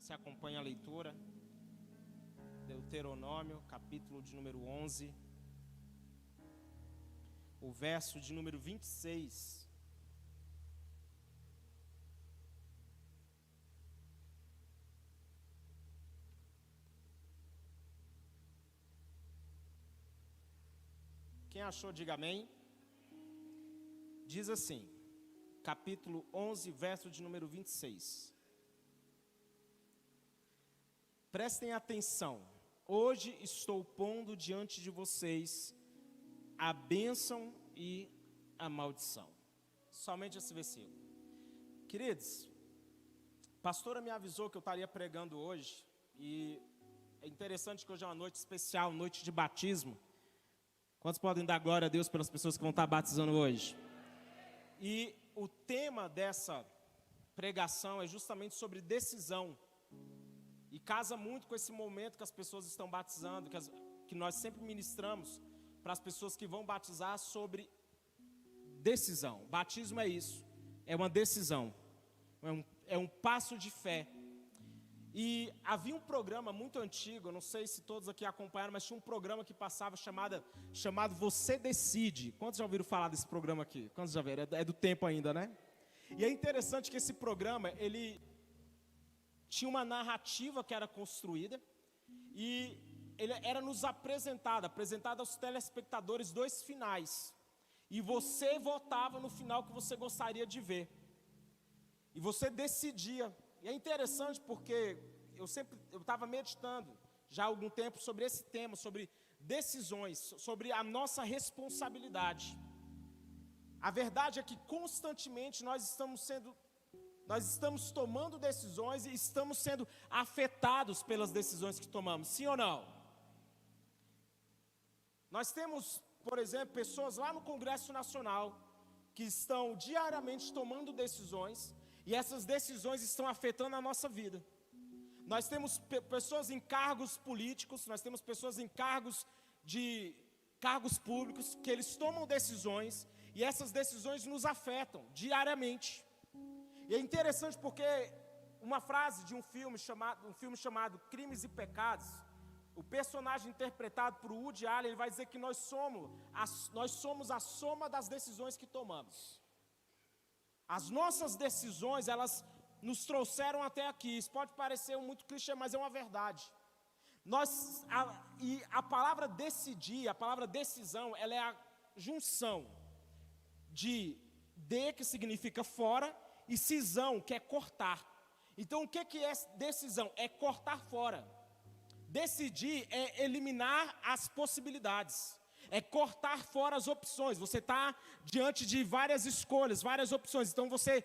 Você acompanha a leitura. Deuteronômio, capítulo de número 11, o verso de número 26. Quem achou, diga amém. Diz assim, capítulo 11, verso de número 26. Prestem atenção. Hoje estou pondo diante de vocês a bênção e a maldição. Somente esse versículo. Queridos, a pastora me avisou que eu estaria pregando hoje. E é interessante que hoje é uma noite especial, noite de batismo. Quantos podem dar glória a Deus pelas pessoas que vão estar batizando hoje? E o tema dessa pregação é justamente sobre decisão. E casa muito com esse momento que as pessoas estão batizando, que nós sempre ministramos para as pessoas que vão batizar sobre decisão. Batismo é isso, é uma decisão, é um passo de fé. E havia um programa muito antigo, eu não sei se todos aqui acompanharam, mas tinha um programa que passava chamado Você Decide. Quantos já ouviram falar desse programa aqui? Quantos já viram? É do tempo ainda, né? E é interessante que esse programa, ele tinha uma narrativa que era construída e ele era nos apresentado aos telespectadores dois finais. E você votava no final que você gostaria de ver. E você decidia. E é interessante porque eu estava meditando já há algum tempo sobre esse tema, sobre decisões, sobre a nossa responsabilidade. A verdade é que constantemente nós estamos tomando decisões e estamos sendo afetados pelas decisões que tomamos, sim ou não? Nós temos, por exemplo, pessoas lá no Congresso Nacional que estão diariamente tomando decisões e essas decisões estão afetando a nossa vida. Nós temos pessoas em cargos políticos, nós temos pessoas em cargos públicos que eles tomam decisões e essas decisões nos afetam diariamente. E é interessante porque uma frase de um filme chamado Crimes e Pecados, o personagem interpretado por Woody Allen, ele vai dizer que nós somos a soma das decisões que tomamos. As nossas decisões, elas nos trouxeram até aqui. Isso pode parecer muito clichê, mas é uma verdade. E a palavra decidir, a palavra decisão, ela é a junção de que significa fora, e cisão, que é cortar. Então, o que é decisão? É cortar fora. Decidir é eliminar as possibilidades. É cortar fora as opções. Você está diante de várias escolhas, várias opções. Então, você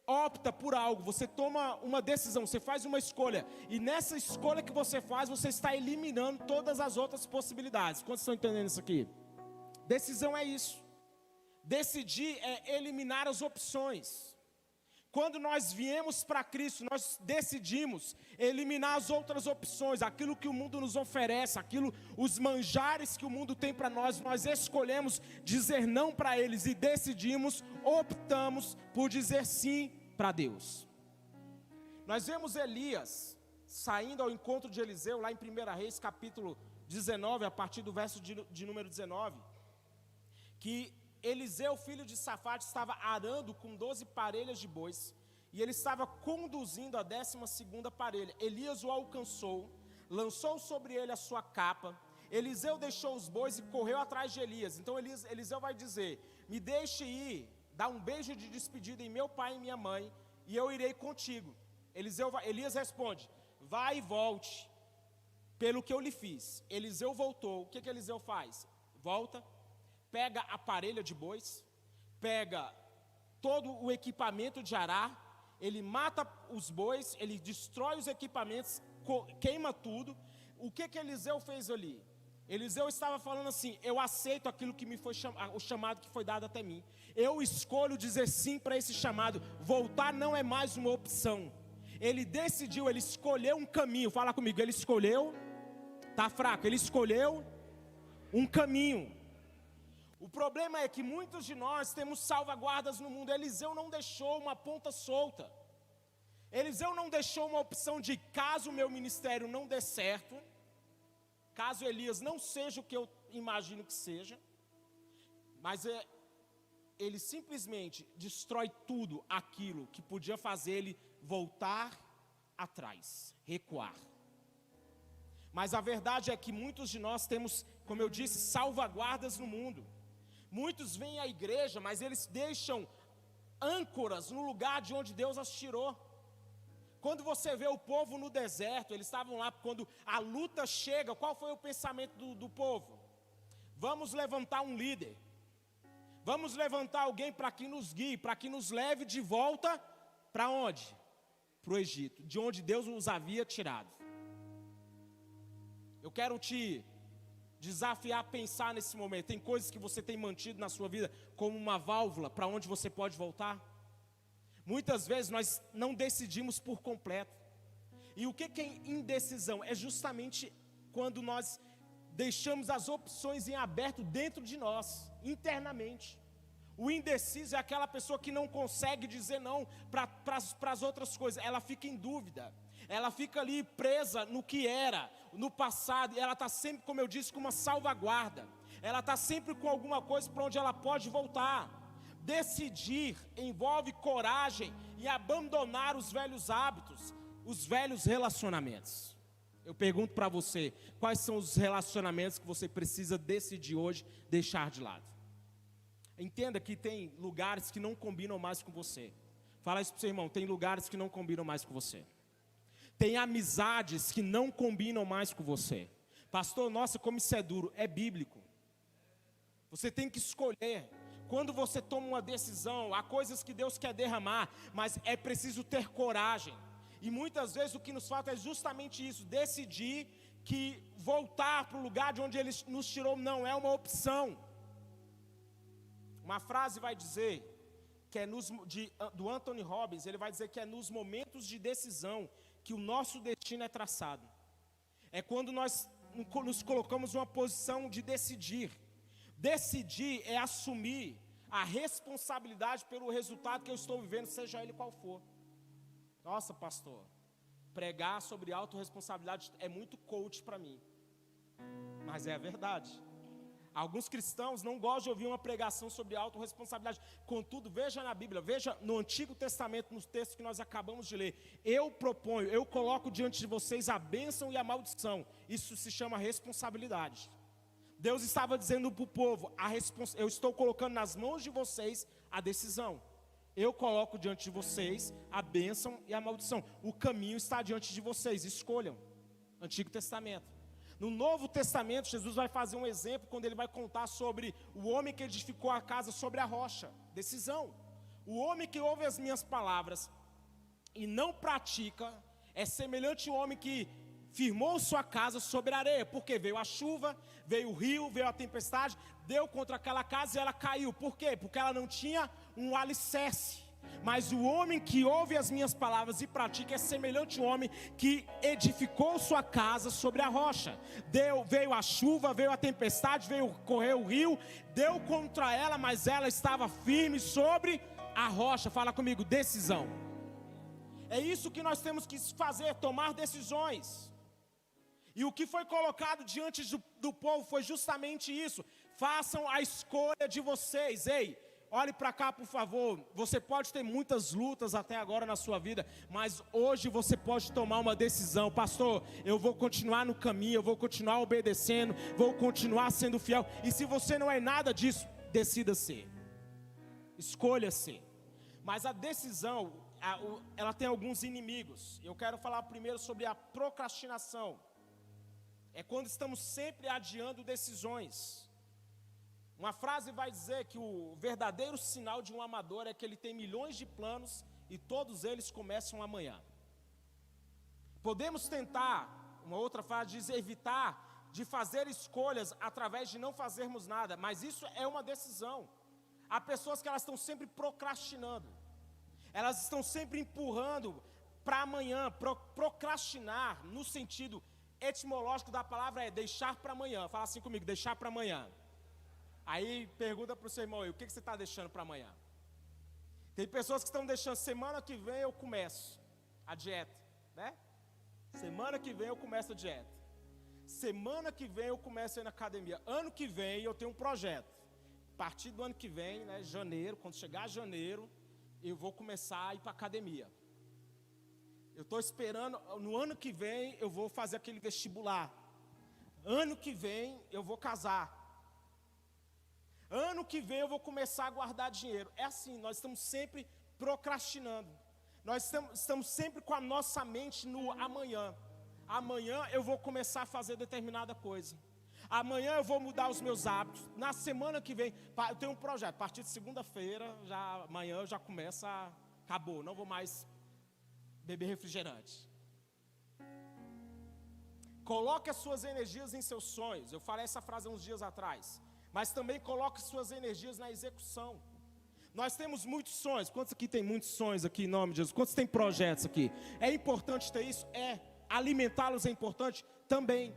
opta por algo, você toma uma decisão, você faz uma escolha. E nessa escolha que você faz, você está eliminando todas as outras possibilidades. Quantos estão entendendo isso aqui? Decisão é isso. Decidir é eliminar as opções. Quando nós viemos para Cristo, nós decidimos eliminar as outras opções, aquilo que o mundo nos oferece, os manjares que o mundo tem para nós, nós escolhemos dizer não para eles e optamos por dizer sim para Deus. Nós vemos Elias saindo ao encontro de Eliseu, lá em 1 Reis, capítulo 19, a partir do verso de número 19, que Eliseu, filho de Safate, estava arando com 12 parelhas de bois, e ele estava conduzindo a 12ª parelha. Elias o alcançou, lançou sobre ele a sua capa. Eliseu deixou os bois e correu atrás de Elias. Então Eliseu vai dizer: me deixe ir, dá um beijo de despedida em meu pai e minha mãe, e eu irei contigo. Elias responde: vai e volte, pelo que eu lhe fiz. Eliseu voltou. O que Eliseu faz? Volta, pega a parelha de bois, pega todo o equipamento de arar, ele mata os bois, ele destrói os equipamentos, queima tudo. O que Eliseu fez ali? Eliseu estava falando assim: eu aceito aquilo que me foi o chamado que foi dado até mim. Eu escolho dizer sim para esse chamado. Voltar não é mais uma opção. Ele decidiu, ele escolheu um caminho. Fala comigo, ele escolheu, tá fraco, ele escolheu um caminho. O problema é que muitos de nós temos salvaguardas no mundo. Eliseu não deixou uma ponta solta. Ele Eliseu não deixou uma opção de caso o meu ministério não dê certo, caso Elias não seja o que eu imagino que seja, mas ele simplesmente destrói tudo aquilo que podia fazer ele voltar atrás, recuar. Mas a verdade é que muitos de nós temos, como eu disse, salvaguardas no mundo. Muitos vêm à igreja, mas eles deixam âncoras no lugar de onde Deus as tirou. Quando você vê o povo no deserto, eles estavam lá, quando a luta chega, qual foi o pensamento do povo? Vamos levantar um líder. Vamos levantar alguém para que nos guie, para que nos leve de volta para onde? Para o Egito, de onde Deus nos havia tirado. Eu quero te desafiar a pensar nesse momento. Tem coisas que você tem mantido na sua vida como uma válvula para onde você pode voltar? Muitas vezes nós não decidimos por completo. E o que é indecisão? É justamente quando nós deixamos as opções em aberto dentro de nós, internamente. O indeciso é aquela pessoa que não consegue dizer não para as outras coisas. Ela fica em dúvida. Ela fica ali presa no que era, no passado. E ela está sempre, como eu disse, com uma salvaguarda. Ela está sempre com alguma coisa para onde ela pode voltar. Decidir envolve coragem e abandonar os velhos hábitos, os velhos relacionamentos. Eu pergunto para você, quais são os relacionamentos que você precisa decidir hoje deixar de lado? Entenda que tem lugares que não combinam mais com você. Fala isso para o seu irmão, tem lugares que não combinam mais com você. Tem amizades que não combinam mais com você. Pastor, nossa, como isso é duro. É bíblico. Você tem que escolher. Quando você toma uma decisão, há coisas que Deus quer derramar, mas é preciso ter coragem. E muitas vezes o que nos falta é justamente isso, decidir que voltar para o lugar de onde Ele nos tirou não é uma opção. Uma frase vai dizer, que é do Anthony Robbins, ele vai dizer que é nos momentos de decisão que o nosso destino é traçado. É quando nós nos colocamos numa posição de decidir. Decidir é assumir a responsabilidade pelo resultado que eu estou vivendo, seja ele qual for. Nossa, pastor, pregar sobre autorresponsabilidade é muito coach para mim. Mas é a verdade. Alguns cristãos não gostam de ouvir uma pregação sobre autorresponsabilidade. Contudo, veja na Bíblia, veja no Antigo Testamento, nos textos que nós acabamos de ler. Eu coloco diante de vocês a bênção e a maldição. Isso se chama responsabilidade. Deus estava dizendo para o povo, eu estou colocando nas mãos de vocês a decisão. Eu coloco diante de vocês a bênção e a maldição. O caminho está diante de vocês, escolham. Antigo Testamento. No Novo Testamento, Jesus vai fazer um exemplo quando ele vai contar sobre o homem que edificou a casa sobre a rocha. Decisão. O homem que ouve as minhas palavras e não pratica é semelhante ao homem que firmou sua casa sobre a areia. Porque veio a chuva, veio o rio, veio a tempestade, deu contra aquela casa e ela caiu. Por quê? Porque ela não tinha um alicerce. Mas o homem que ouve as minhas palavras e pratica é semelhante ao homem que edificou sua casa sobre a rocha. Veio a chuva, veio a tempestade, correu o rio, deu contra ela, mas ela estava firme sobre a rocha. Fala comigo, decisão. É isso que nós temos que fazer, tomar decisões. E o que foi colocado diante do povo foi justamente isso. Façam a escolha de vocês. Ei, olhe para cá, por favor. Você pode ter muitas lutas até agora na sua vida, mas hoje você pode tomar uma decisão. Pastor, eu vou continuar no caminho, eu vou continuar obedecendo, vou continuar sendo fiel. E se você não é nada disso, decida ser. Escolha ser. Mas a decisão, ela tem alguns inimigos. Eu quero falar primeiro sobre a procrastinação. É quando estamos sempre adiando decisões. Uma frase vai dizer que o verdadeiro sinal de um amador é que ele tem milhões de planos e todos eles começam amanhã. Podemos tentar, uma outra frase diz, evitar de fazer escolhas através de não fazermos nada, mas isso é uma decisão. Há pessoas que elas estão sempre procrastinando, elas estão sempre empurrando para amanhã. Procrastinar, no sentido etimológico da palavra, é deixar para amanhã. Fala assim comigo, deixar para amanhã. Aí pergunta para o seu irmão, o que você está deixando para amanhã? Tem pessoas que estão deixando, semana que vem eu começo. a dieta, né? Semana que vem eu começo a dieta. Semana que vem eu começo a ir na academia. Ano que vem eu tenho um projeto. A partir do ano que vem, né, janeiro, quando chegar janeiro, eu vou começar a ir para a academia. Eu estou esperando, no ano que vem eu vou fazer aquele vestibular. Ano que vem eu vou casar. Ano que vem eu vou começar a guardar dinheiro. É assim, nós estamos sempre procrastinando. Nós estamos sempre com a nossa mente no amanhã. Amanhã eu vou começar a fazer determinada coisa. Amanhã eu vou mudar os meus hábitos. Na semana que vem, eu tenho um projeto. A partir de segunda-feira, amanhã eu já começo a... Acabou, não vou mais beber refrigerante. Coloque as suas energias em seus sonhos. Eu falei essa frase há uns dias atrás. Mas também coloque suas energias na execução. Nós temos muitos sonhos. Quantos aqui tem muitos sonhos aqui em nome de Jesus? Quantos tem projetos aqui? É importante ter isso? É. Alimentá-los é importante? Também.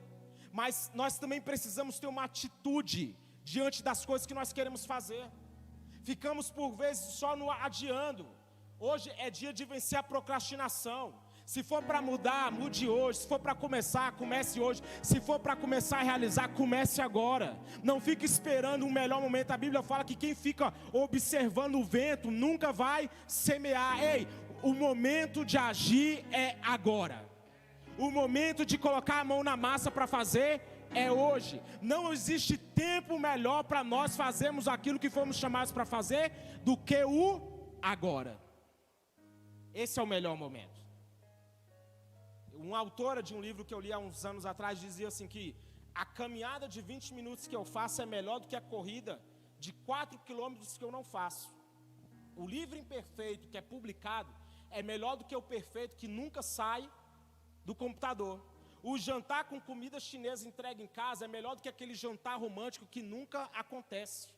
Mas nós também precisamos ter uma atitude diante das coisas que nós queremos fazer. Ficamos por vezes só no adiando. Hoje é dia de vencer a procrastinação. Se for para mudar, mude hoje. Se for para começar, comece hoje. Se for para começar a realizar, comece agora. Não fique esperando um melhor momento. A Bíblia fala que quem fica observando o vento nunca vai semear. Ei, o momento de agir é agora. O momento de colocar a mão na massa para fazer é hoje. Não existe tempo melhor para nós fazermos aquilo que fomos chamados para fazer do que o agora. Esse é o melhor momento. Uma autora de um livro que eu li há uns anos atrás dizia assim que a caminhada de 20 minutos que eu faço é melhor do que a corrida de 4 quilômetros que eu não faço. O livro imperfeito que é publicado é melhor do que o perfeito que nunca sai do computador. O jantar com comida chinesa entregue em casa é melhor do que aquele jantar romântico que nunca acontece.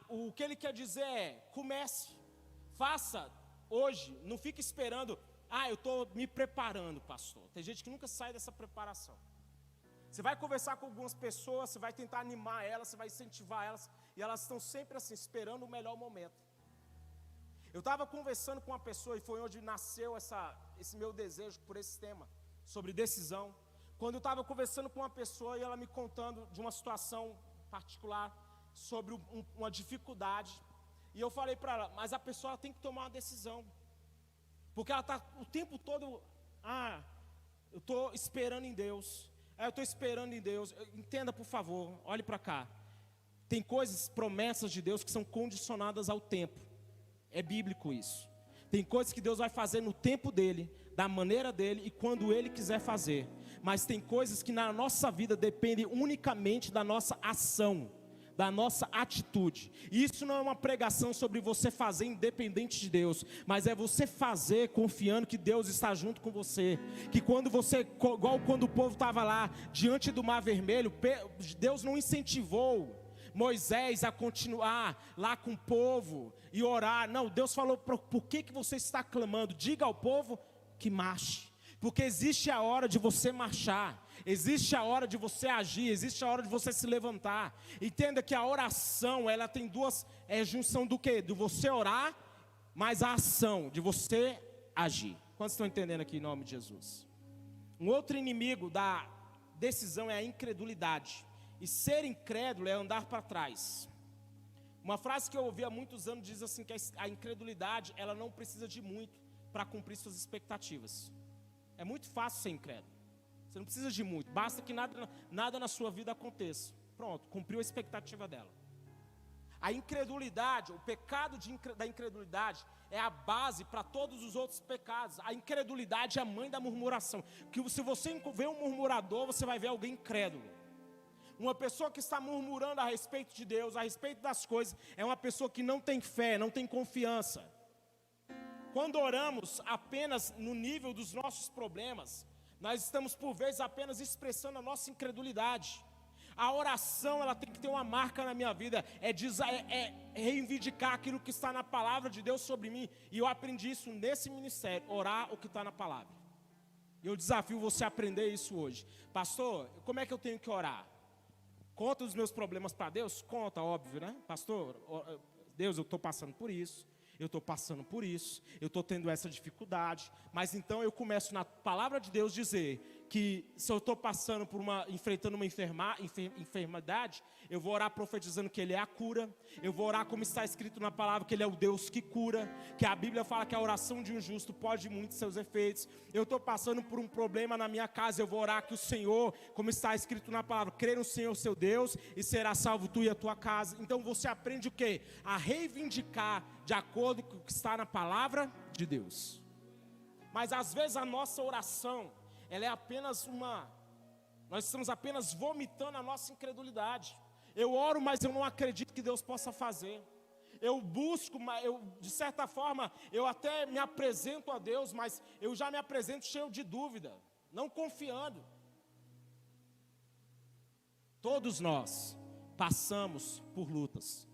O que ele quer dizer é, comece, faça hoje, não fique esperando, eu estou me preparando, pastor. Tem gente que nunca sai dessa preparação. Você vai conversar com algumas pessoas, você vai tentar animar elas, você vai incentivar elas, e elas estão sempre assim, esperando o melhor momento. Eu estava conversando com uma pessoa, e foi onde nasceu esse meu desejo por esse tema, sobre decisão. Quando eu estava conversando com uma pessoa, e ela me contando de uma situação particular, sobre uma dificuldade, e eu falei para ela, mas a pessoa tem que tomar uma decisão. Porque ela está o tempo todo, eu estou esperando em Deus. Eu estou esperando em Deus. Entenda, por favor, olhe para cá. Tem coisas, promessas de Deus que são condicionadas ao tempo. É bíblico isso. Tem coisas que Deus vai fazer no tempo dele, da maneira dele e quando ele quiser fazer. Mas tem coisas que na nossa vida dependem unicamente da nossa ação, da nossa atitude. E isso não é uma pregação sobre você fazer independente de Deus, mas é você fazer confiando que Deus está junto com você. Que quando você, igual quando o povo estava lá diante do Mar Vermelho, Deus não incentivou Moisés a continuar lá com o povo e orar. Não, Deus falou, por que você está clamando? Diga ao povo que marche. Porque existe a hora de você marchar, existe a hora de você agir, existe a hora de você se levantar. Entenda que a oração, ela tem duas, junção do quê? De você orar, mas a ação, de você agir. Quantos estão entendendo aqui em nome de Jesus? Um outro inimigo da decisão é a incredulidade. E ser incrédulo é andar para trás. Uma frase que eu ouvi há muitos anos diz assim, que a incredulidade, ela não precisa de muito para cumprir suas expectativas. É muito fácil ser incrédulo. Você não precisa de muito. Basta que nada na sua vida aconteça. Pronto, cumpriu a expectativa dela. A incredulidade, o pecado da incredulidade é a base para todos os outros pecados. A incredulidade é a mãe da murmuração. Que se você vê um murmurador, você vai ver alguém incrédulo. Uma pessoa que está murmurando a respeito de Deus, a respeito das coisas, é uma pessoa que não tem fé, não tem confiança. Quando oramos apenas no nível dos nossos problemas, nós estamos por vezes apenas expressando a nossa incredulidade. A oração, ela tem que ter uma marca na minha vida, é reivindicar aquilo que está na palavra de Deus sobre mim. E eu aprendi isso nesse ministério, orar o que está na palavra. E eu desafio você a aprender isso hoje. Pastor, como é que eu tenho que orar? Conta os meus problemas para Deus? Conta, óbvio, né? Pastor, Deus, eu estou passando por isso. eu estou passando por isso, eu estou tendo essa dificuldade, mas então eu começo na palavra de Deus dizer que se eu estou passando por enfrentando uma enfermidade, eu vou orar profetizando que Ele é a cura, eu vou orar como está escrito na palavra, que Ele é o Deus que cura, que a Bíblia fala que a oração de um justo pode muito seus efeitos. Eu estou passando por um problema na minha casa, eu vou orar que o Senhor, como está escrito na palavra, crê no Senhor seu Deus e será salvo tu e a tua casa. Então você aprende o quê? A reivindicar de acordo com o que está na palavra de Deus. Mas às vezes a nossa oração, ela é apenas nós estamos apenas vomitando a nossa incredulidade. Eu oro, mas eu não acredito que Deus possa fazer. Eu busco, de certa forma, eu até me apresento a Deus, mas eu já me apresento cheio de dúvida, não confiando. Todos nós passamos por lutas.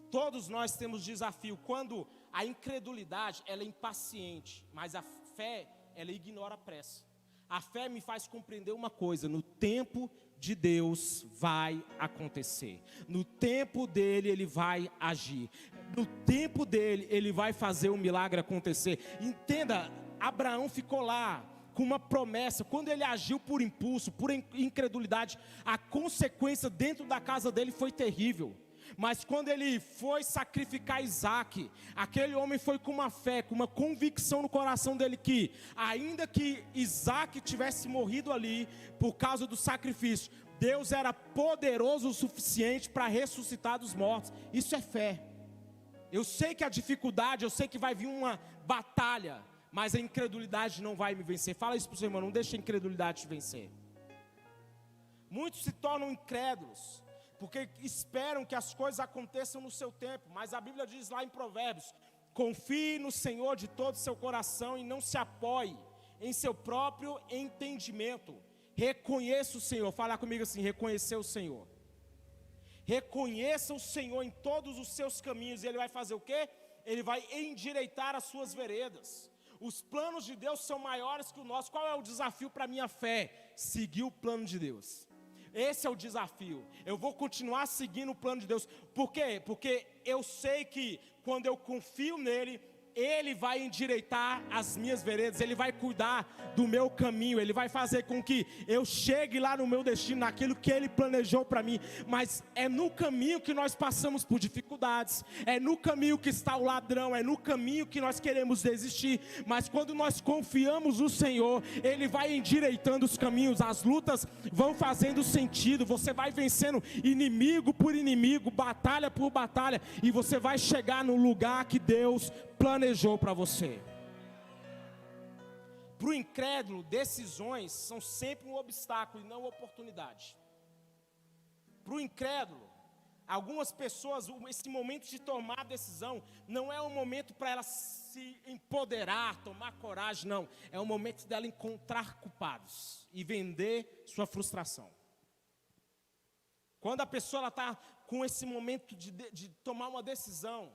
Todos nós temos desafio. Quando a incredulidade, ela é impaciente, mas a fé, ela ignora a pressa. A fé me faz compreender uma coisa: no tempo de Deus vai acontecer. No tempo dele, Ele vai agir. No tempo dele, Ele vai fazer o milagre acontecer. Entenda, Abraão ficou lá com uma promessa. Quando ele agiu por impulso, por incredulidade, a consequência dentro da casa dele foi terrível. Mas quando ele foi sacrificar Isaac, aquele homem foi com uma fé, com uma convicção no coração dele que, ainda que Isaac tivesse morrido ali, por causa do sacrifício, Deus era poderoso o suficiente para ressuscitar dos mortos. Isso é fé. Eu sei que a dificuldade, eu sei que vai vir uma batalha, mas a incredulidade não vai me vencer. Fala isso para o seu irmão, não deixa a incredulidade te vencer. Muitos se tornam incrédulos porque esperam que as coisas aconteçam no seu tempo, mas a Bíblia diz lá em Provérbios: confie no Senhor de todo o seu coração e não se apoie em seu próprio entendimento. Reconheça o Senhor. Fala comigo assim: reconhecer o Senhor. Reconheça o Senhor em todos os seus caminhos, e Ele vai fazer o quê? Ele vai endireitar as suas veredas. Os planos de Deus são maiores que o nosso. Qual é o desafio para a minha fé? Seguir o plano de Deus. Esse é o desafio. Eu vou continuar seguindo o plano de Deus. Por quê? Porque eu sei que quando eu confio nele, Ele vai endireitar as minhas veredas, Ele vai cuidar do meu caminho, Ele vai fazer com que eu chegue lá no meu destino, naquilo que Ele planejou para mim. Mas é no caminho que nós passamos por dificuldades, é no caminho que está o ladrão, é no caminho que nós queremos desistir. Mas quando nós confiamos no Senhor, Ele vai endireitando os caminhos, as lutas vão fazendo sentido, você vai vencendo inimigo por inimigo, batalha por batalha, e você vai chegar no lugar que Deus planejou para você. Para o incrédulo, decisões são sempre um obstáculo e não uma oportunidade. Para o incrédulo, algumas pessoas, esse momento de tomar decisão não é um momento para ela se empoderar, tomar coragem, não. É um momento dela encontrar culpados e vender sua frustração. Quando a pessoa está com esse momento de tomar uma decisão,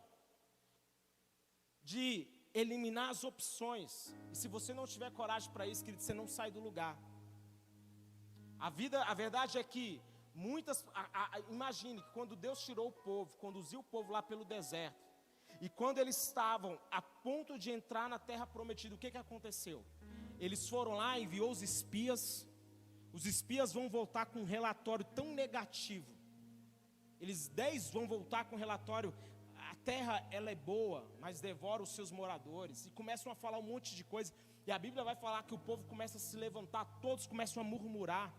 de eliminar as opções, e se você não tiver coragem para isso, querido, você não sai do lugar. A verdade é que imagine que quando Deus tirou o povo, conduziu o povo lá pelo deserto, e quando eles estavam a ponto de entrar na terra prometida, o que aconteceu? Eles foram lá, enviou os espias vão voltar com um relatório tão negativo, 10 vão voltar com um relatório: a terra, ela é boa, mas devora os seus moradores. E começam a falar um monte de coisa. E a Bíblia vai falar que o povo começa a se levantar, todos começam a murmurar.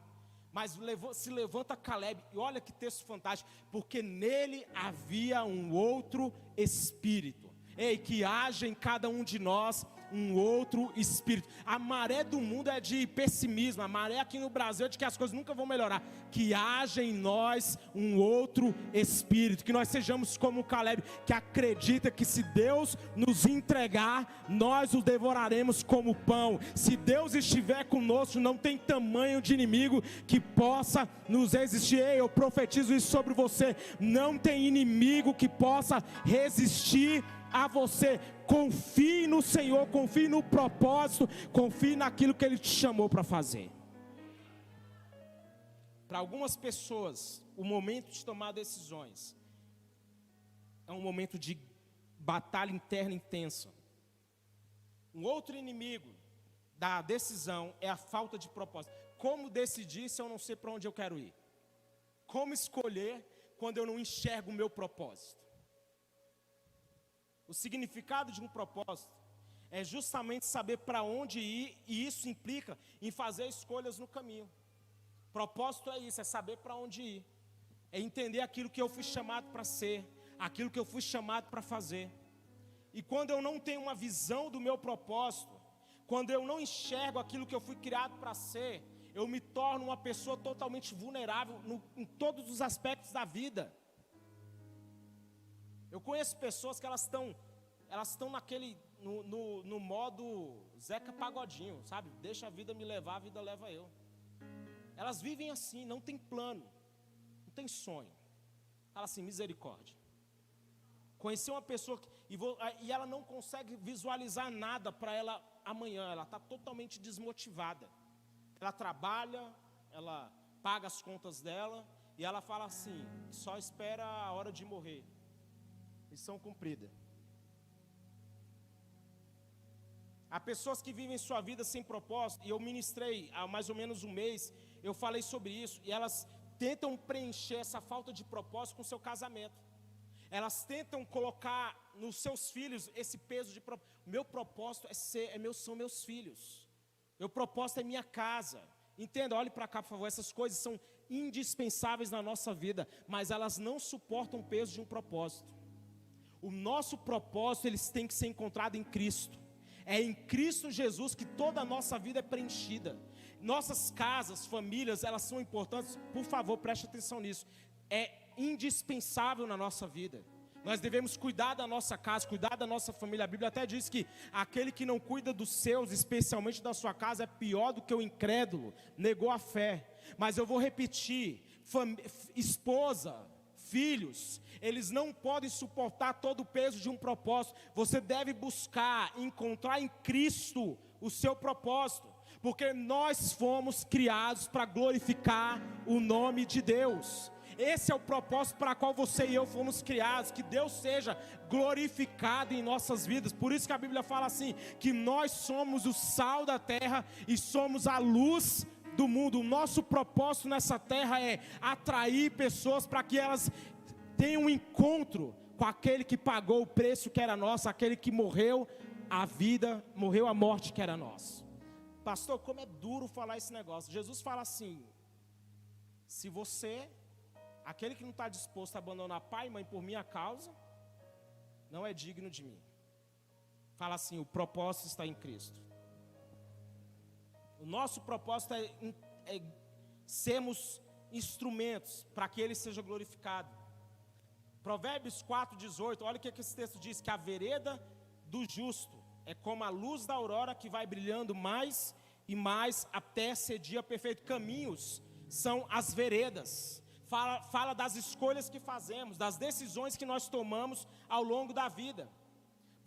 Mas se levanta Caleb, e olha que texto fantástico, porque nele havia um outro espírito. Ei, que haja em cada um de nós um outro espírito. A maré do mundo é de pessimismo, a maré aqui no Brasil é de que as coisas nunca vão melhorar. Que haja em nós um outro espírito, que nós sejamos como o Caleb, que acredita que se Deus nos entregar, nós o devoraremos como pão. Se Deus estiver conosco, não tem tamanho de inimigo que possa nos resistir. Ei, eu profetizo isso sobre você: não tem inimigo que possa resistir a você. Confie no Senhor, confie no propósito, confie naquilo que Ele te chamou para fazer. Para algumas pessoas, o momento de tomar decisões é um momento de batalha interna intensa. Um outro inimigo da decisão é a falta de propósito. Como decidir se eu não sei para onde eu quero ir? Como escolher quando eu não enxergo o meu propósito? O significado de um propósito é justamente saber para onde ir, e isso implica em fazer escolhas no caminho. Propósito é isso, é saber para onde ir. É entender aquilo que eu fui chamado para ser, aquilo que eu fui chamado para fazer. E quando eu não tenho uma visão do meu propósito, quando eu não enxergo aquilo que eu fui criado para ser, eu me torno uma pessoa totalmente vulnerável em todos os aspectos da vida. Eu conheço pessoas que elas estão naquele, no modo Zeca Pagodinho, sabe? Deixa a vida me levar, a vida leva eu. Elas vivem assim, não tem plano, não tem sonho. Fala assim, misericórdia. Conheci uma pessoa e ela não consegue visualizar nada para ela amanhã, ela está totalmente desmotivada. Ela trabalha, ela paga as contas dela e ela fala assim, só espera a hora de morrer. Missão cumprida. Há pessoas que vivem sua vida sem propósito, e eu ministrei há mais ou menos um mês, eu falei sobre isso, e elas tentam preencher essa falta de propósito com o seu casamento. Elas tentam colocar nos seus filhos esse peso de propósito. Meu propósito são meus filhos. Meu propósito é minha casa. Entenda, olhe para cá, por favor. Essas coisas são indispensáveis na nossa vida, mas elas não suportam o peso de um propósito. O nosso propósito, eles têm que ser encontrado em Cristo. É em Cristo Jesus que toda a nossa vida é preenchida. Nossas casas, famílias, elas são importantes. Por favor, preste atenção nisso. É indispensável na nossa vida. Nós devemos cuidar da nossa casa, cuidar da nossa família. A Bíblia até diz que aquele que não cuida dos seus, especialmente da sua casa, é pior do que o incrédulo, negou a fé. Mas eu vou repetir, esposa, filhos, eles não podem suportar todo o peso de um propósito. Você deve buscar, encontrar em Cristo o seu propósito, porque nós fomos criados para glorificar o nome de Deus. Esse é o propósito para qual você e eu fomos criados, que Deus seja glorificado em nossas vidas. Por isso que a Bíblia fala assim, que nós somos o sal da terra e somos a luz do mundo. O nosso propósito nessa terra é atrair pessoas para que elas tenham um encontro com aquele que pagou o preço que era nosso, aquele que morreu a morte que era nossa. Pastor, como é duro falar esse negócio. Jesus fala assim, se você... aquele que não está disposto a abandonar pai e mãe por minha causa, não é digno de mim. Fala assim, o propósito está em Cristo. O nosso propósito é sermos instrumentos para que Ele seja glorificado. Provérbios 4:18, olha o que esse texto diz, que a vereda do justo é como a luz da aurora que vai brilhando mais e mais até ser dia perfeito. Caminhos são as veredas. Fala das escolhas que fazemos, das decisões que nós tomamos ao longo da vida.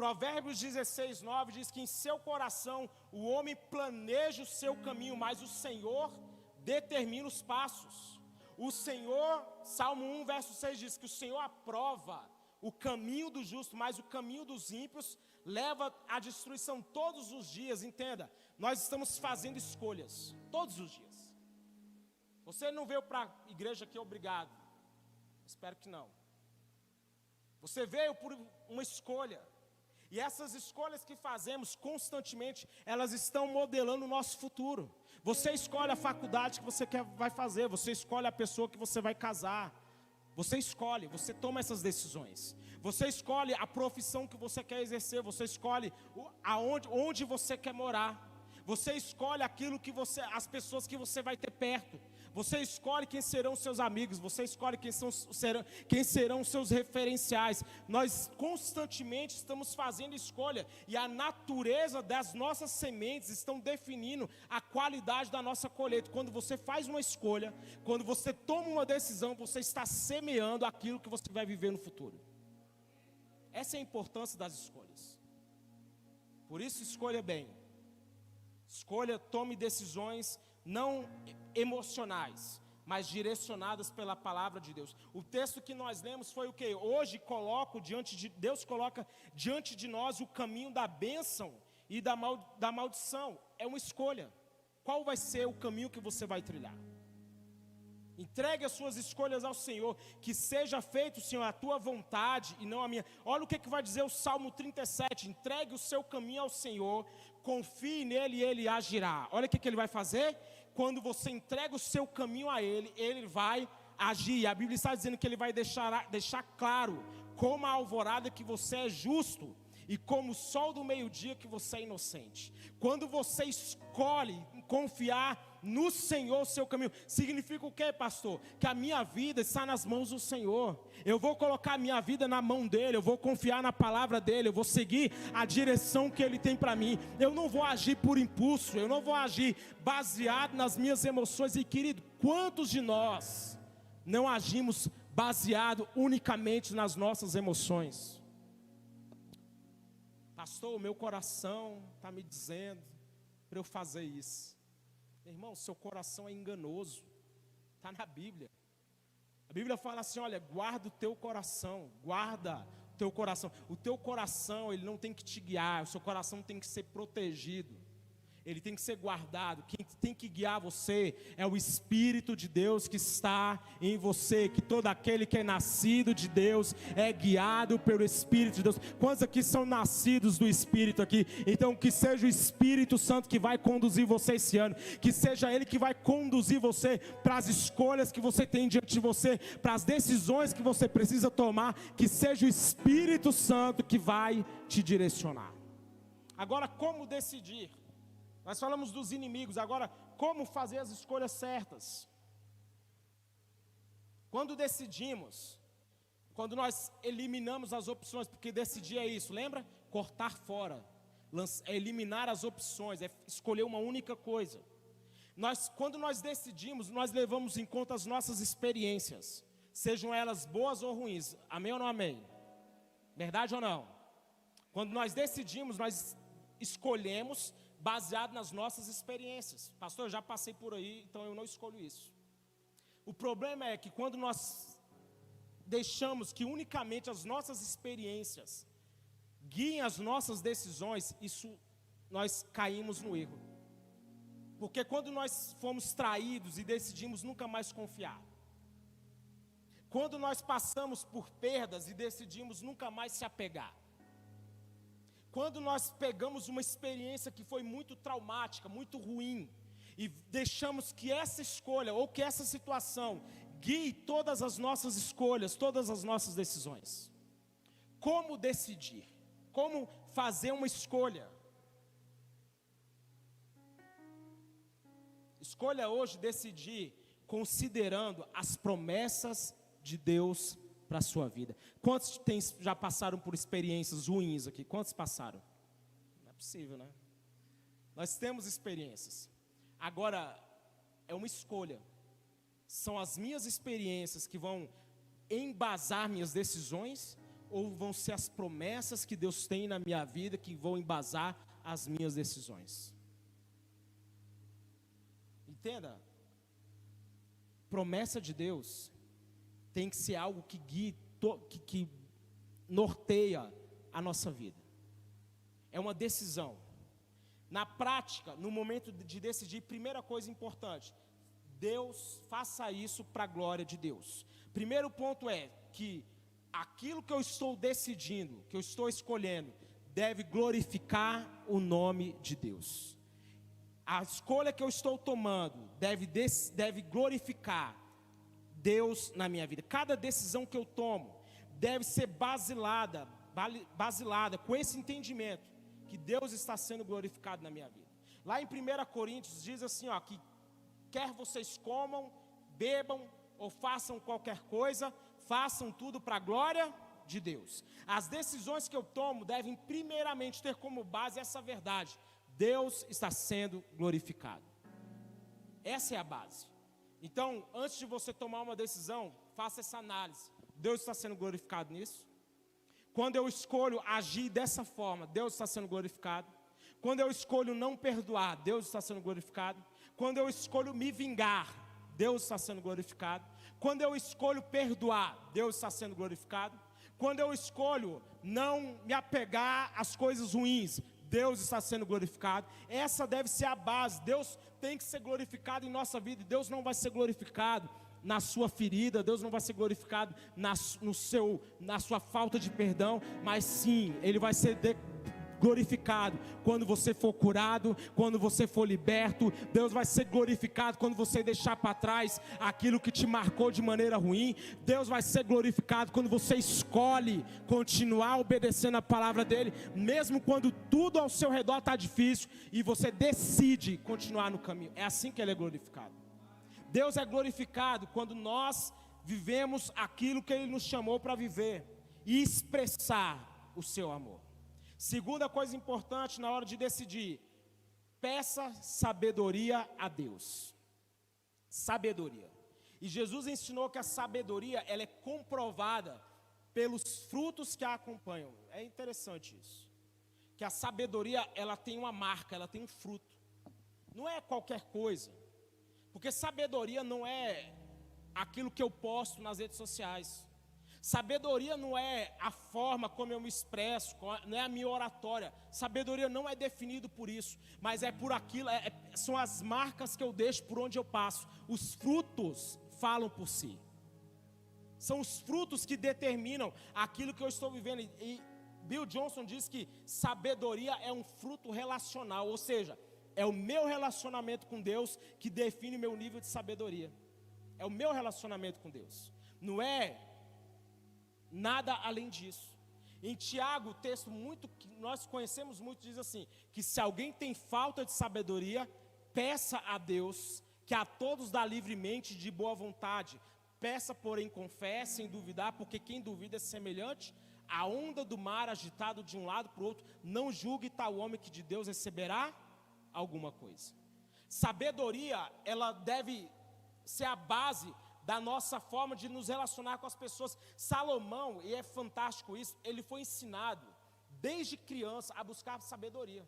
Provérbios 16:9 diz que em seu coração o homem planeja o seu caminho, mas o Senhor determina os passos. O Senhor, Salmo 1, verso 6 diz que o Senhor aprova o caminho do justo, mas o caminho dos ímpios leva à destruição todos os dias. Entenda, nós estamos fazendo escolhas todos os dias. Você não veio para a igreja aqui obrigado. Espero que não. Você veio por uma escolha. E essas escolhas que fazemos constantemente, elas estão modelando o nosso futuro. Você escolhe a faculdade que você vai fazer. Você escolhe a pessoa que você vai casar. Você escolhe, você toma essas decisões. Você escolhe a profissão que você quer exercer. Você escolhe onde você quer morar. Você escolhe as pessoas que você vai ter perto. Você escolhe quem serão seus amigos. Você escolhe quem serão seus referenciais. Nós constantemente estamos fazendo escolha. E a natureza das nossas sementes estão definindo a qualidade da nossa colheita. Quando você faz uma escolha, quando você toma uma decisão, você está semeando aquilo que você vai viver no futuro. Essa é a importância das escolhas. Por isso, escolha bem. Escolha, tome decisões não emocionais, mas direcionadas pela palavra de Deus. O texto que nós lemos foi o quê? Hoje Deus coloca diante de nós o caminho da bênção e da maldição. É uma escolha. Qual vai ser o caminho que você vai trilhar? Entregue as suas escolhas ao Senhor, que seja feito, Senhor, a tua vontade e não a minha. Olha o que vai dizer o Salmo 37, entregue o seu caminho ao Senhor, confie nele e ele agirá. Olha o que ele vai fazer, quando você entrega o seu caminho a ele, ele vai agir. A Bíblia está dizendo que ele vai deixar claro, como a alvorada, que você é justo, e como o sol do meio-dia que você é inocente. Quando você escolhe confiar no Senhor o seu caminho, significa o quê, pastor? Que a minha vida está nas mãos do Senhor. Eu vou colocar a minha vida na mão dele, eu vou confiar na palavra dele, eu vou seguir a direção que ele tem para mim. Eu não vou agir por impulso, eu não vou agir baseado nas minhas emoções. E querido, quantos de nós não agimos baseado unicamente nas nossas emoções? Pastor, o meu coração está me dizendo para eu fazer isso. Irmão, seu coração é enganoso. Está na Bíblia. A Bíblia fala assim, olha, guarda o teu coração. Guarda o teu coração. O teu coração, ele não tem que te guiar. O seu coração tem que ser protegido. Ele tem que ser guardado. Quem tem que guiar você é o Espírito de Deus que está em você. Que todo aquele que é nascido de Deus é guiado pelo Espírito de Deus. Quantos aqui são nascidos do Espírito aqui? Então que seja o Espírito Santo que vai conduzir você esse ano. Que seja Ele que vai conduzir você para as escolhas que você tem diante de você, para as decisões que você precisa tomar. Que seja o Espírito Santo que vai te direcionar. Agora, como decidir? Nós falamos dos inimigos, agora como fazer as escolhas certas? Quando decidimos, quando nós eliminamos as opções, porque decidir é isso, lembra? Cortar fora, é eliminar as opções, é escolher uma única coisa. Quando nós decidimos, nós levamos em conta as nossas experiências, sejam elas boas ou ruins, amém ou não amém? Verdade ou não? Quando nós decidimos, nós escolhemos baseado nas nossas experiências. Pastor, eu já passei por aí, então eu não escolho isso. O problema é que quando nós deixamos que unicamente as nossas experiências guiem as nossas decisões, nós caímos no erro. Porque quando nós fomos traídos e decidimos nunca mais confiar, quando nós passamos por perdas e decidimos nunca mais se apegar, quando nós pegamos uma experiência que foi muito traumática, muito ruim, e deixamos que essa escolha ou que essa situação guie todas as nossas escolhas, todas as nossas decisões. Como decidir? Como fazer uma escolha? Escolha hoje decidir considerando as promessas de Deus para a sua vida. Quantos já passaram por experiências ruins aqui? Quantos passaram? Não é possível, né? Nós temos experiências. Agora, é uma escolha. São as minhas experiências que vão embasar minhas decisões, ou vão ser as promessas que Deus tem na minha vida que vão embasar as minhas decisões? Entenda, promessa de Deus tem que ser algo que guie, que norteia a nossa vida. É uma decisão. Na prática, no momento de decidir, primeira coisa importante, Deus, faça isso para a glória de Deus. Primeiro ponto é que aquilo que eu estou decidindo, que eu estou escolhendo, deve glorificar o nome de Deus. A escolha que eu estou tomando deve glorificar Deus na minha vida. Cada decisão que eu tomo deve ser basilada com esse entendimento que Deus está sendo glorificado na minha vida. Lá em 1 Coríntios diz assim, que quer vocês comam, bebam ou façam qualquer coisa, façam tudo para a glória de Deus. As decisões que eu tomo devem primeiramente ter como base essa verdade: Deus está sendo glorificado. Essa é a base. Então, antes de você tomar uma decisão, faça essa análise. Deus está sendo glorificado nisso? Quando eu escolho agir dessa forma, Deus está sendo glorificado? Quando eu escolho não perdoar, Deus está sendo glorificado? Quando eu escolho me vingar, Deus está sendo glorificado. Quando eu escolho perdoar, Deus está sendo glorificado. Quando eu escolho não me apegar às coisas ruins, Deus está sendo glorificado. Essa deve ser a base. Deus tem que ser glorificado em nossa vida. E Deus não vai ser glorificado na sua ferida, Deus não vai ser glorificado na sua falta de perdão, mas sim, Ele vai ser glorificado quando você for curado, quando você for liberto. Deus vai ser glorificado quando você deixar para trás aquilo que te marcou de maneira ruim. Deus vai ser glorificado quando você escolhe continuar obedecendo a palavra dEle, mesmo quando tudo ao seu redor está difícil, e você decide continuar no caminho. É assim que Ele é glorificado. Deus é glorificado quando nós vivemos aquilo que Ele nos chamou para viver e expressar o seu amor. Segunda coisa importante na hora de decidir: peça sabedoria a Deus. Sabedoria. E Jesus ensinou que a sabedoria, ela é comprovada pelos frutos que a acompanham. É interessante isso. Que a sabedoria, ela tem uma marca, ela tem um fruto. Não é qualquer coisa. Porque sabedoria não é aquilo que eu posto nas redes sociais. Sabedoria não é a forma como eu me expresso, não é a minha oratória. Sabedoria não é definido por isso, mas é por aquilo, são as marcas que eu deixo por onde eu passo. Os frutos falam por si. São os frutos que determinam aquilo que eu estou vivendo. E Bill Johnson diz que sabedoria é um fruto relacional, ou seja, é o meu relacionamento com Deus que define o meu nível de sabedoria. É o meu relacionamento com Deus. Não é nada além disso. Em Tiago, o texto muito que nós conhecemos muito, diz assim: que se alguém tem falta de sabedoria, peça a Deus, que a todos dá livremente de boa vontade. Peça, porém, com fé, sem duvidar, porque quem duvida é semelhante à onda do mar agitado de um lado para o outro. Não julgue tal homem que de Deus receberá alguma coisa. Sabedoria, ela deve ser a base da nossa forma de nos relacionar com as pessoas. Salomão, e é fantástico isso, ele foi ensinado desde criança a buscar sabedoria.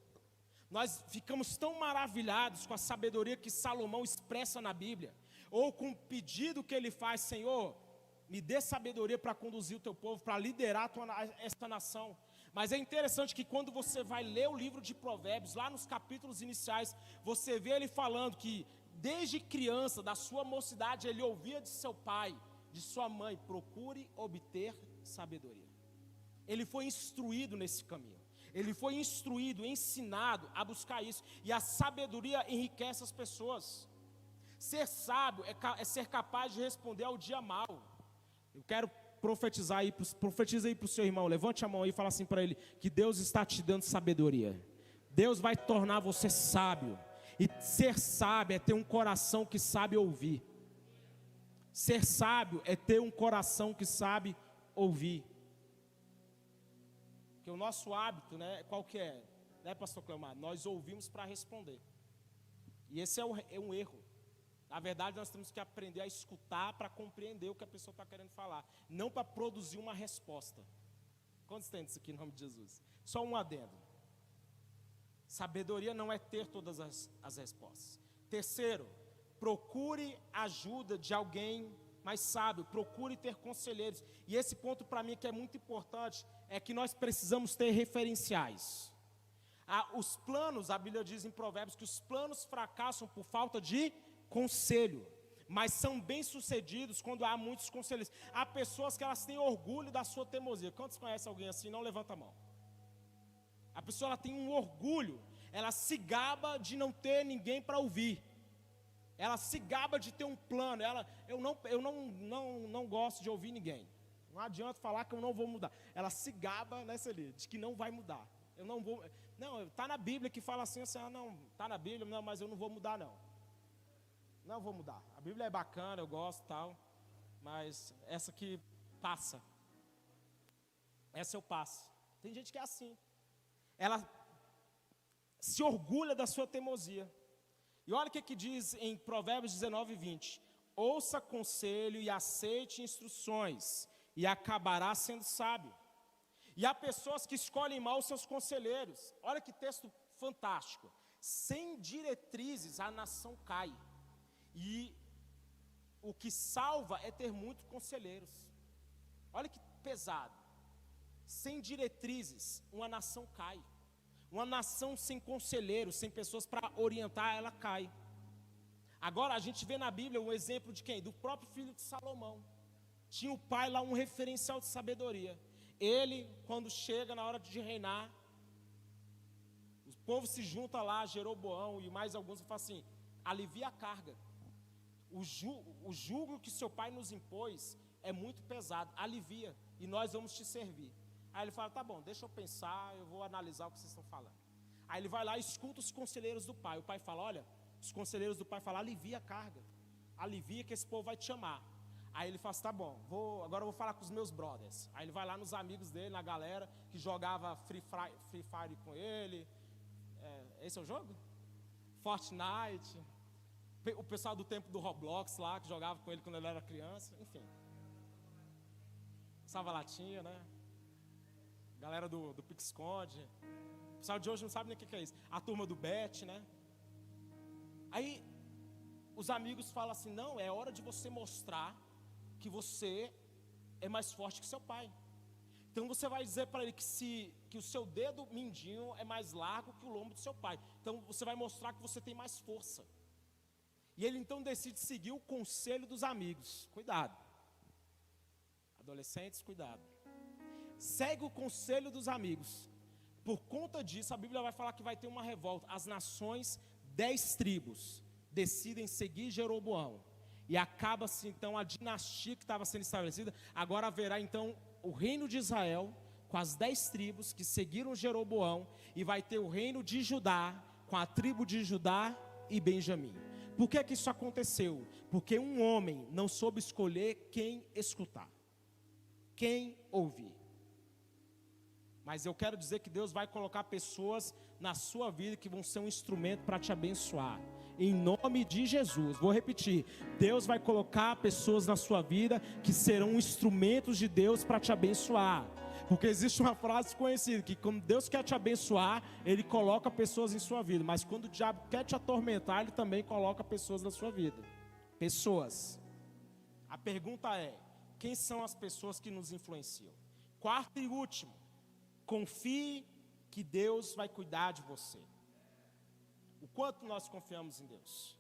Nós ficamos tão maravilhados com a sabedoria que Salomão expressa na Bíblia, ou com o pedido que ele faz: Senhor, me dê sabedoria para conduzir o teu povo, para liderar esta nação. Mas é interessante que quando você vai ler o livro de Provérbios, lá nos capítulos iniciais, você vê ele falando que desde criança, da sua mocidade, ele ouvia de seu pai, de sua mãe: procure obter sabedoria. Ele foi instruído nesse caminho. Ele foi instruído, ensinado a buscar isso. E a sabedoria enriquece as pessoas. Ser sábio é ser capaz de responder ao dia mau. Eu quero profetiza aí para o seu irmão, levante a mão aí e fala assim para ele, que Deus está te dando sabedoria. Deus vai tornar você sábio. E ser sábio é ter um coração que sabe ouvir. Ser sábio é ter um coração que sabe ouvir. Porque o nosso hábito, né, qual que é? Né, pastor Cleomar? Nós ouvimos para responder. E esse é um erro. Na verdade, nós temos que aprender a escutar para compreender o que a pessoa está querendo falar, não para produzir uma resposta. Quantos tem isso aqui em nome de Jesus? Só um adendo. Sabedoria não é ter todas as respostas. Terceiro, procure ajuda de alguém mais sábio, procure ter conselheiros. E esse ponto para mim que é muito importante, é que nós precisamos ter referenciais. Os planos, a Bíblia diz em Provérbios que os planos fracassam por falta de conselho, mas são bem-sucedidos quando há muitos conselheiros. Há pessoas que elas têm orgulho da sua teimosia. Quantos conhecem alguém assim? Não levanta a mão. A pessoa ela tem um orgulho, ela se gaba de não ter ninguém para ouvir. Ela se gaba de ter um plano. Eu não gosto de ouvir ninguém. Não adianta falar que eu não vou mudar. Ela se gaba nessa ali, de que não vai mudar. Eu não vou. Não, está na Bíblia que fala assim, não, está na Bíblia, não, mas eu não vou mudar não. Não vou mudar. A Bíblia é bacana, eu gosto e tal, mas essa aqui passa. Essa eu passo. Tem gente que é assim. Ela se orgulha da sua teimosia. E olha o que diz em Provérbios 19:20. Ouça conselho e aceite instruções, e acabará sendo sábio. E há pessoas que escolhem mal os seus conselheiros. Olha que texto fantástico. Sem diretrizes a nação cai. E o que salva é ter muitos conselheiros. Olha que pesado. Sem diretrizes, uma nação cai. Uma nação sem conselheiros, sem pessoas para orientar, ela cai. Agora a gente vê na Bíblia um exemplo de quem? Do próprio filho de Salomão. Tinha o pai lá, um referencial de sabedoria. Ele, quando chega na hora de reinar, o povo se junta lá, Jeroboão e mais alguns, e fala assim: alivia a carga. O jugo que seu pai nos impôs é muito pesado, alivia, e nós vamos te servir. Aí ele fala: tá bom, deixa eu pensar, eu vou analisar o que vocês estão falando. Aí ele vai lá e escuta os conselheiros do pai. O pai fala: olha, os conselheiros do pai falam: alivia a carga, alivia que esse povo vai te chamar. Aí ele fala assim: tá bom, agora eu vou falar com os meus brothers. Aí ele vai lá nos amigos dele, na galera que jogava Free Fire com ele. Esse é o jogo? Fortnite. O pessoal do tempo do Roblox lá, que jogava com ele quando ele era criança. Enfim. Salva-latinha, né? Galera do Pique-Esconde. O pessoal de hoje não sabe nem o que é isso. A turma do Bet, né? Aí os amigos falam assim: não, é hora de você mostrar que você é mais forte que seu pai. Então você vai dizer para ele que o seu dedo mindinho é mais largo que o lombo do seu pai. Então você vai mostrar que você tem mais força. E ele então decide seguir o conselho dos amigos. Cuidado. Adolescentes, cuidado. Segue o conselho dos amigos. Por conta disso, a Bíblia vai falar que vai ter uma revolta. As nações, 10 tribos, decidem seguir Jeroboão. E acaba-se então a dinastia que estava sendo estabelecida. Agora haverá então o reino de Israel, com as 10 tribos que seguiram Jeroboão. E vai ter o reino de Judá, com a tribo de Judá e Benjamim. Por que isso aconteceu? Porque um homem não soube escolher quem escutar, quem ouvir. Mas eu quero dizer que Deus vai colocar pessoas na sua vida que vão ser um instrumento para te abençoar. Em nome de Jesus, vou repetir: Deus vai colocar pessoas na sua vida que serão instrumentos de Deus para te abençoar. Porque existe uma frase conhecida, que quando Deus quer te abençoar, Ele coloca pessoas em sua vida. Mas quando o diabo quer te atormentar, Ele também coloca pessoas na sua vida. Pessoas. A pergunta é: quem são as pessoas que nos influenciam? Quarto e último: confie que Deus vai cuidar de você. O quanto nós confiamos em Deus?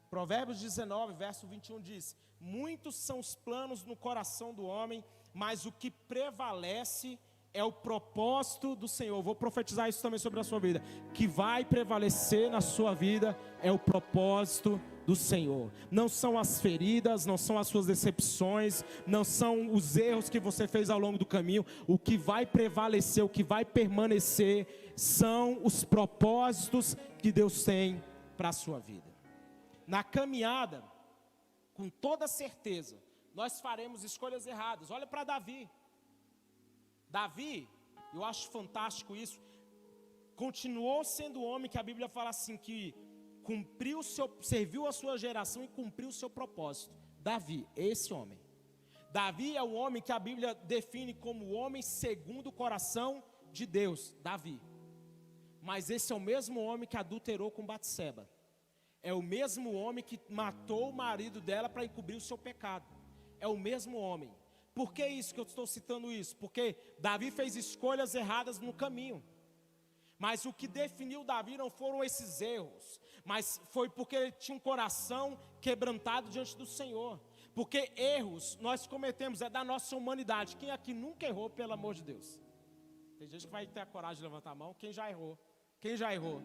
Provérbios 19, verso 21 diz: muitos são os planos no coração do homem, mas o que prevalece é o propósito do Senhor. Vou profetizar isso também sobre a sua vida. Que vai prevalecer na sua vida é o propósito do Senhor. Não são as feridas, não são as suas decepções, não são os erros que você fez ao longo do caminho. O que vai prevalecer, o que vai permanecer são os propósitos que Deus tem para a sua vida. Na caminhada, com toda certeza, nós faremos escolhas erradas. Olha para Davi. Davi, eu acho fantástico isso, continuou sendo o homem que a Bíblia fala assim, que serviu a sua geração e cumpriu o seu propósito. Davi, esse homem. Davi é o homem que a Bíblia define como o homem segundo o coração de Deus. Davi. Mas esse é o mesmo homem que adulterou com Batseba. É o mesmo homem que matou o marido dela para encobrir o seu pecado. É o mesmo homem. Por que isso que eu estou citando isso? Porque Davi fez escolhas erradas no caminho. Mas o que definiu Davi não foram esses erros, mas foi porque ele tinha um coração quebrantado diante do Senhor. Porque erros nós cometemos, é da nossa humanidade. Quem aqui nunca errou, pelo amor de Deus? Tem gente que vai ter a coragem de levantar a mão. Quem já errou? Quem já errou?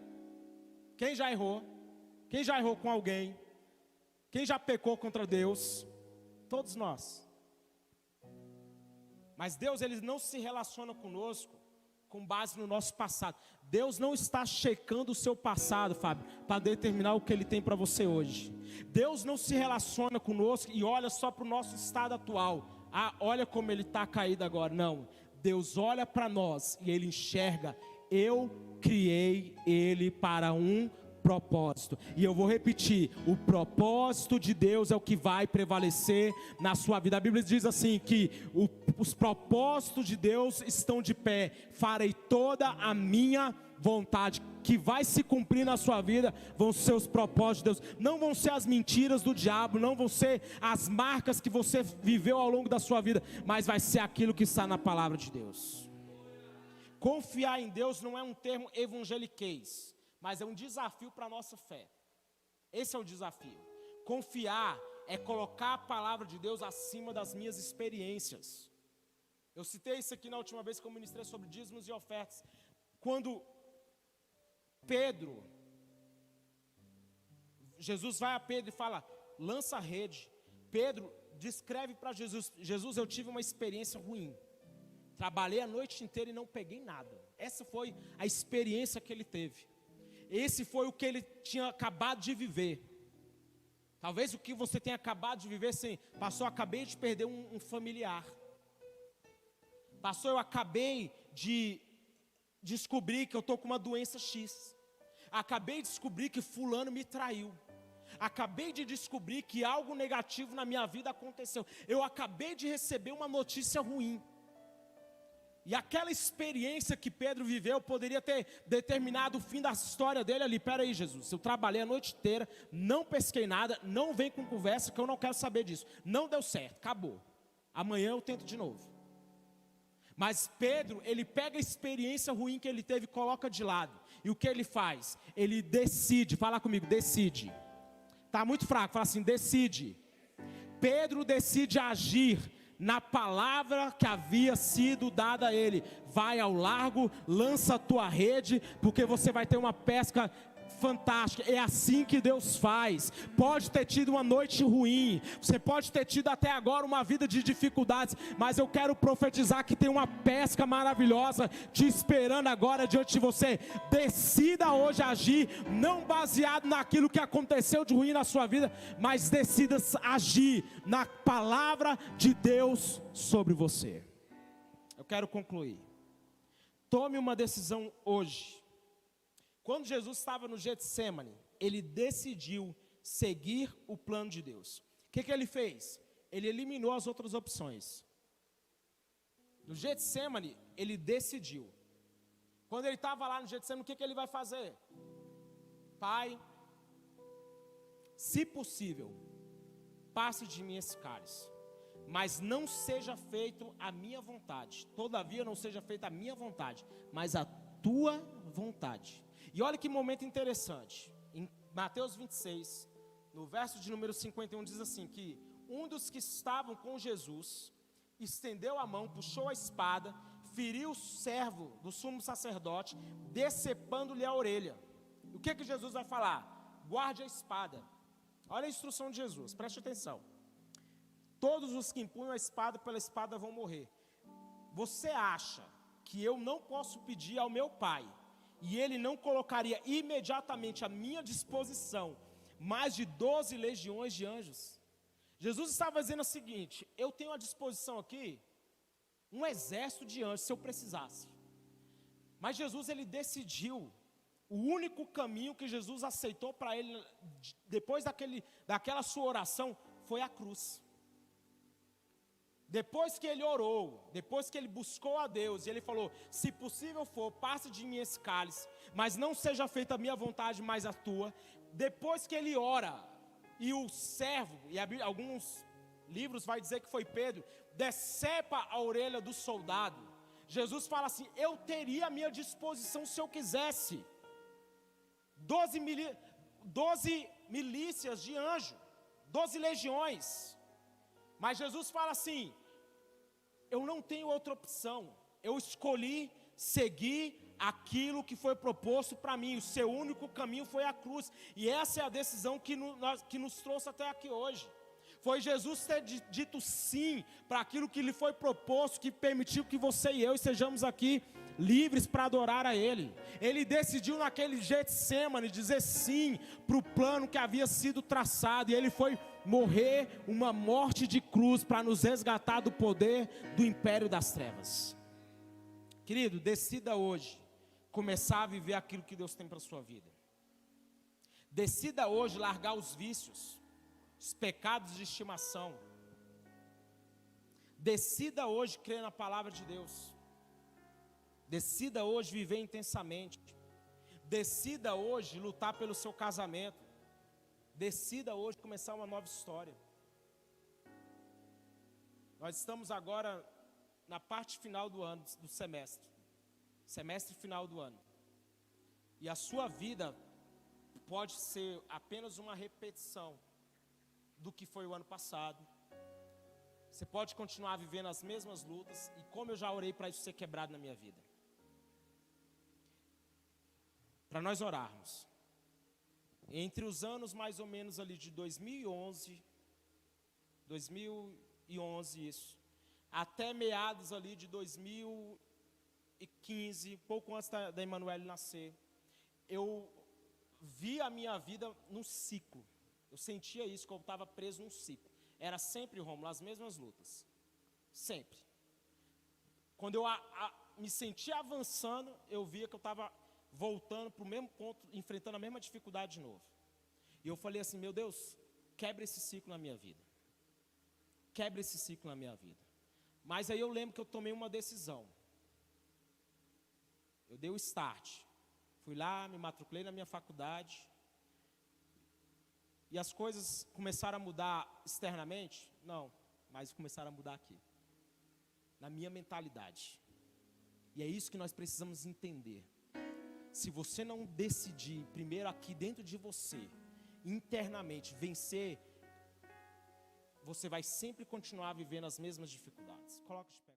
Quem já errou? Quem já errou com alguém? Quem já pecou contra Deus? Todos nós. Mas Deus, Ele não se relaciona conosco com base no nosso passado. Deus não está checando o seu passado, Fábio, para determinar o que Ele tem para você hoje. Deus não se relaciona conosco e olha só para o nosso estado atual. Ah, olha como ele está caído agora. Não, Deus olha para nós e Ele enxerga: eu criei ele para um propósito. E eu vou repetir: o propósito de Deus é o que vai prevalecer na sua vida. A Bíblia diz assim que os propósitos de Deus estão de pé. Farei toda a minha vontade. que vai se cumprir na sua vida vão ser os propósitos de Deus. Não vão ser as mentiras do diabo, não vão ser as marcas que você viveu ao longo da sua vida, mas vai ser aquilo que está na palavra de Deus. Confiar em Deus não é um termo evangeliquez, mas é um desafio para a nossa fé. Esse é o desafio. Confiar é colocar a palavra de Deus acima das minhas experiências. Eu citei isso aqui na última vez que eu ministrei sobre dízimos e ofertas. Quando Jesus vai a Pedro e fala, lança a rede. Pedro descreve para Jesus, Jesus, eu tive uma experiência ruim. Trabalhei a noite inteira e não peguei nada. Essa foi a experiência que ele teve. Esse foi o que ele tinha acabado de viver. Talvez o que você tenha acabado de viver, assim, pastor, eu acabei de perder um familiar. Pastor, eu acabei de descobrir que eu estou com uma doença X. Acabei de descobrir que fulano me traiu. Acabei de descobrir que algo negativo na minha vida aconteceu. Eu acabei de receber uma notícia ruim. E aquela experiência que Pedro viveu poderia ter determinado o fim da história dele ali. Pera aí, Jesus, eu trabalhei a noite inteira, não pesquei nada, não vem com conversa que eu não quero saber disso. Não deu certo, acabou. Amanhã eu tento de novo. Mas Pedro, ele pega a experiência ruim que ele teve e coloca de lado. E o que ele faz? Ele decide, fala comigo, decide. Está muito fraco, fala assim, decide. Pedro decide agir na palavra que havia sido dada a ele. Vai ao largo, lança a tua rede, porque você vai ter uma pesca fantástica. É assim que Deus faz. Pode ter tido uma noite ruim, você pode ter tido até agora uma vida de dificuldades, mas eu quero profetizar que tem uma pesca maravilhosa te esperando agora diante de você. Decida hoje agir, não baseado naquilo que aconteceu de ruim na sua vida, mas decida agir na palavra de Deus sobre você. Eu quero concluir. Tome uma decisão hoje. Quando Jesus estava no Getsêmani, ele decidiu seguir o plano de Deus. O que ele fez? Ele eliminou as outras opções. No Getsêmani, ele decidiu. Quando ele estava lá no Getsêmani, o que ele vai fazer? Pai, se possível, passe de mim esse cálice, mas não seja feito a minha vontade. Todavia não seja feita a minha vontade, mas a tua vontade. E olha que momento interessante, em Mateus 26, no verso de número 51, diz assim, que um dos que estavam com Jesus, estendeu a mão, puxou a espada, feriu o servo do sumo sacerdote, decepando-lhe a orelha. O que Jesus vai falar? Guarde a espada. Olha a instrução de Jesus, preste atenção. Todos os que empunham a espada pela espada vão morrer. Você acha que eu não posso pedir ao meu Pai, e Ele não colocaria imediatamente à minha disposição mais de 12 legiões de anjos? Jesus estava dizendo o seguinte, eu tenho à disposição aqui um exército de anjos se eu precisasse. Mas Jesus, ele decidiu, o único caminho que Jesus aceitou para ele, depois daquela sua oração, foi a cruz. Depois que ele orou, depois que ele buscou a Deus, e ele falou, se possível for, passe de mim esse cálice, mas não seja feita a minha vontade, mas a tua. Depois que ele ora, e o servo, e alguns livros vai dizer que foi Pedro, decepa a orelha do soldado. Jesus fala assim, eu teria à minha disposição se eu quisesse 12 milícias de anjo, 12 legiões. Mas Jesus fala assim, eu não tenho outra opção, eu escolhi seguir aquilo que foi proposto para mim, o seu único caminho foi a cruz, e essa é a decisão que nos trouxe até aqui hoje. Foi Jesus ter dito sim para aquilo que lhe foi proposto, que permitiu que você e eu estejamos aqui livres para adorar a Ele. Ele decidiu naquele Getsêmani dizer sim para o plano que havia sido traçado, e Ele foi morrer uma morte de cruz para nos resgatar do poder do império das trevas. Querido, decida hoje começar a viver aquilo que Deus tem para a sua vida. Decida hoje largar os vícios, os pecados de estimação. Decida hoje crer na palavra de Deus. Decida hoje viver intensamente. Decida hoje lutar pelo seu casamento. Decida hoje começar uma nova história. Nós estamos agora na parte final do ano, do semestre final do ano. E a sua vida pode ser apenas uma repetição do que foi o ano passado. Você pode continuar vivendo as mesmas lutas, e como eu já orei para isso ser quebrado na minha vida. Para nós orarmos. Entre os anos mais ou menos ali de 2011 isso, até meados ali de 2015, pouco antes da Emanuele nascer, eu vi a minha vida num ciclo. Eu sentia isso, que eu estava preso num ciclo. Era sempre, Rômulo, as mesmas lutas. Sempre. Quando eu me sentia avançando, eu via que eu estava voltando para o mesmo ponto, enfrentando a mesma dificuldade de novo. E eu falei assim, meu Deus, quebra esse ciclo na minha vida. Quebra esse ciclo na minha vida. Mas aí eu lembro que eu tomei uma decisão. Eu dei o start. Fui lá, me matriculei na minha faculdade. E as coisas começaram a mudar externamente? Não, mas começaram a mudar aqui. Na minha mentalidade. E é isso que nós precisamos entender. Se você não decidir primeiro aqui dentro de você, internamente, vencer, você vai sempre continuar vivendo as mesmas dificuldades. Coloca de pé.